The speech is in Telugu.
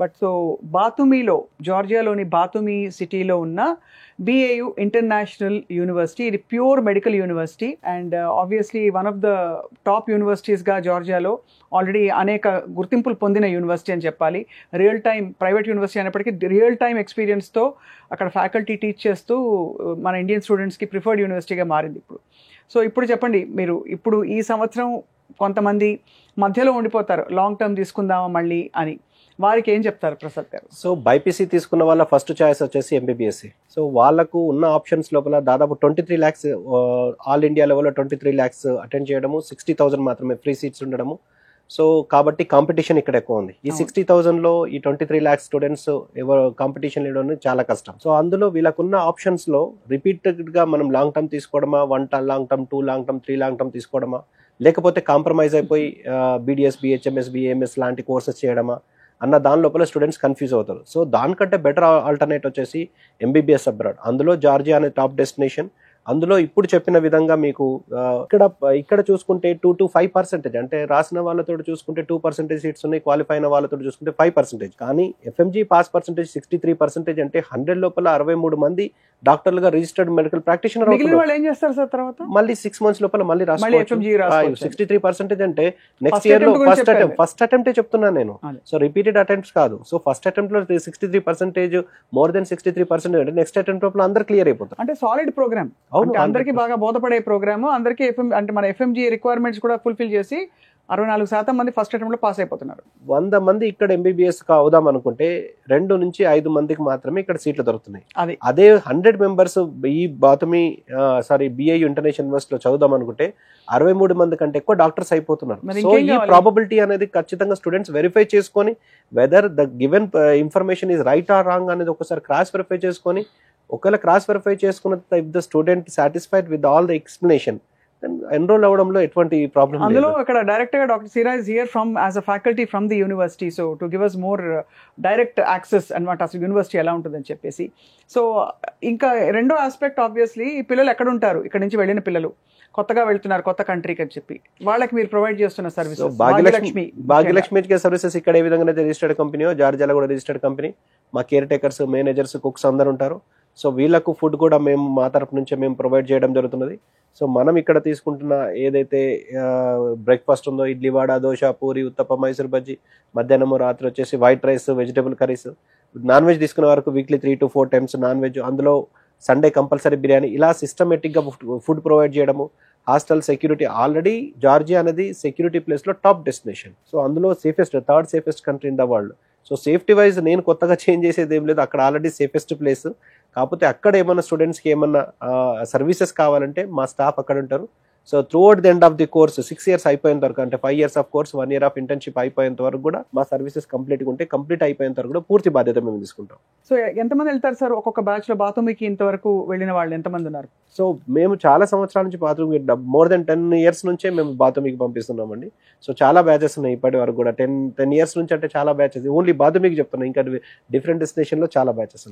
బట్ సో బాతుమీలో, జార్జియాలోని బాతుమీ సిటీలో ఉన్న BAU ఇంటర్నేషనల్ యూనివర్సిటీ, ఇది pure medical university and obviously one of the top యూనివర్సిటీస్గా జార్జియాలో ఆల్రెడీ అనేక గుర్తింపులు పొందిన యూనివర్సిటీ అని చెప్పాలి. రియల్ టైం ప్రైవేట్ యూనివర్సిటీ అయినప్పటికీ రియల్ టైం ఎక్స్పీరియన్స్తో అక్కడ ఫ్యాకల్టీ టీచ్ చేస్తూ మన ఇండియన్ స్టూడెంట్స్కి ప్రిఫర్డ్ యూనివర్సిటీగా మారింది ఇప్పుడు. సో ఇప్పుడు చెప్పండి, మీరు ఇప్పుడు ఈ సంవత్సరం కొంతమంది మధ్యలో ఉండిపోతారు, లాంగ్ టర్మ్ తీసుకుందామా మళ్ళీ అని, వారికి ఏం చెప్తారు ప్రసాద్ గారు? సో బైపీసీ తీసుకున్న వాళ్ళ ఫస్ట్ చాయిస్ వచ్చేసి MBBS. సో వాళ్ళకు ఉన్న ఆప్షన్స్ లోపల దాదాపు 23 lakhs ఆల్ ఇండియా లెవెల్లో 23 lakhs అటెండ్ చేయడము, 60,000 మాత్రమే ఫ్రీ సీట్స్ ఉండడము. సో కాబట్టి కాంపిటీషన్ ఇక్కడ ఎక్కువ ఉంది. ఈ 60,000లో ఈ 23 lakhs స్టూడెంట్స్ ఎవరు కాంపిటీషన్ లేవడం చాలా కష్టం. సో అందులో వీళ్ళకున్న ఆప్షన్స్ లో రిపీటెడ్ గా మనం లాంగ్ టర్మ్ తీసుకోవడమా, 1 long term, 2 long term, 3 long term తీసుకోవడమా, లేకపోతే కాంప్రమైజ్ అయిపోయి BDS, BHMS, BAMS లాంటి కోర్సెస్ చేయడమా అన్న దాని లోపల స్టూడెంట్స్ కన్ఫ్యూజ్ అవుతారు. సో దానికంటే బెటర్ ఆల్టర్నేట్ వచ్చేసి MBBS అబ్రాడ్. అందులో జార్జియా అనే టాప్ డెస్టినేషన్. అందులో ఇప్పుడు చెప్పిన విధంగా మీకు ఇక్కడ చూసుకుంటే 2 to 5% అంటే రాసిన వాళ్ళతో చూసుకుంటే 2% సీట్స్ ఉన్నాయి, క్వాలిఫై అయిన వాళ్ళతో చూసుకుంటే 5%. కానీ FMG పాస్ పర్సెంటేజ్ 63% అంటే 100 లోపల 63 మంది డాక్టర్లుగా రిజిస్టర్డ్ మెడికల్ ప్రాక్టీషనర్ ఏం చేస్తారు సార్ తర్వాత? మళ్ళీ 6 months లోపల మళ్ళీ రాసుకోవచ్చు. 63% అంటే నెక్స్ట్ ఇయర్ లో ఫస్ట్ అటెంప్ట్ చెప్తున్నాను నేను. సో రిపీటెడ్ అటెంప్ట్స్ కాదు. సో ఫస్ట్ అటెంప్ట్ లో 63%, మోర్ దెన్ 63% అంటే నెక్స్ట్ అటెంప్ట్ లోపల అందరు క్లియర్ అయిపోతారు. అంటే సాలిడ్ ప్రోగ్రామ్, అందరికి బాగా బోధపడే ప్రోగ్రామ్, అందరికి అంటే మన FMG రిక్వైర్మెంట్స్ కూడా ఫుల్ఫిల్ చేసి 64% మంది ఫస్ట్ అటెంప్ట్ లో పాస్ అయిపోతున్నారు. 100 మంది ఇక్కడ MBBS అవుదాం అనుకుంటే 2 నుంచి 5 మందికి మాత్రమే ఇక్కడ సీట్లు దొరుకుతున్నాయి. అదే 100 members ఈ BAU ఇంటర్నేషనల్ యూనివర్సిటీలో చదువుదాం అనుకుంటే 63 మంది కంటే ఎక్కువ డాక్టర్స్ అయిపోతున్నారు. సో ఈ ప్రాబబిలిటీ అనేది ఖచ్చితంగా స్టూడెంట్స్ వెరిఫై చేసుకొని whether the given information is right or wrong అనేది ఒకసారి క్రాస్ వెరిఫై చేసుకొని, ఒకవేళ క్రాస్ వెరిఫై చేసుకున్న if the student satisfied with all the explanation enroll అవడంలో ఎటువంటి ప్రాబ్లం. అందులో ఇక్కడ డైరెక్ట్ గా డాక్టర్ సిరా is here from as a faculty from the university, so to give us more direct access అన్నమాట అసలు యూనివర్సిటీ ఎలా ఉంటుందని చెప్పేసి. సో ఇంకా రెండో ఆస్పెక్ట్ ఆబ్వియస్లీ ఈ పిల్లలు ఎక్కడ ఉంటారు, ఇక్కడ నుంచి వెళ్ళిన పిల్లలు కొత్తగా వెళ్తున్నారు కొత్త కంట్రీకి అని చెప్పి, వాళ్ళకి మీరు ప్రొవైడ్ చేస్తున్న సర్వీస్ భాగ్యలక్ష్మి సర్వీసెస్ ఇక్కడ ఏ విధంగా రిజిస్టర్డ్ కంపెనీ, జార్జియాలో కూడా రిజిస్టర్డ్ కంపెనీ. మా కేర్ టేకర్స్, మేనేజర్స్, కుక్స్ అందరు ఉంటారు. సో వీళ్ళకు ఫుడ్ కూడా మేము మా తరపు నుంచే మేము ప్రొవైడ్ చేయడం జరుగుతున్నది. సో మనం ఇక్కడ తీసుకుంటున్న ఏదైతే బ్రేక్ఫాస్ట్ ఉందో, ఇడ్లీ, వడ, దోశ, పూరి, ఉత్తప్ప, మైసూర్ బజ్జీ, మధ్యాహ్నం రాత్రి వచ్చేసి white rice, vegetable curries, non veg తీసుకునే వరకు weekly 3 to 4 times non veg, అందులో సండే కంపల్సరీ బిర్యానీ, ఇలా సిస్టమేటిక్గా ఫుడ్ ప్రొవైడ్ చేయడము. హాస్టల్ సెక్యూరిటీ, ఆల్రెడీ జార్జియా అనేది సెక్యూరిటీ ప్లేస్లో టాప్ డెస్టినేషన్. సో అందులో third safest country in the world. So safety wise నేను కొత్తగా చేంజ్ చేసేది ఏం లేదు, అక్కడ ఆల్రెడీ సేఫెస్ట్ ప్లేస్. కాకపోతే అక్కడ ఏమన్నా స్టూడెంట్స్కి ఏమన్నా సర్వీసెస్ కావాలంటే మా స్టాఫ్ అక్కడ ఉంటారు. So throughout the end of the course 6 years అయిపోయేంత వరకు, అంటే 5 years of course, 1 year of internship అయిపోయేంత వరకు కూడా మా సర్వీసెస్ కంప్లీట్ అయిపోయేంత వరకు కూడా పూర్తి బాధ్యత మేము తీసుకుంటాం. సో ఎంతమంది వెళ్తారు సార్ ఒక్కొక్క బ్యాచ్ లో? బాతుమికి ఇంతవరకు వెళ్ళిన వాళ్ళు ఎంతమంది ఉన్నారు? సో మేము చాలా సంవత్సరాల నుంచి బాతుమికి, మోర్ దెన్ 10 years నుంచే మేము బాతుమికి పంపిస్తున్నామండి. సో చాలా బ్యాచెస్ ఉన్నాయి ఇప్పటి వరకు కూడా. 10 years నుంచి అంటే చాలా బ్యాచెస్, ఓన్లీ బాతుమికి చెప్తున్నాం, ఇంకా డిఫరెంట్ డెస్టినేషన్ లో చాలా బ్యాచెస్ ఉన్నాయి.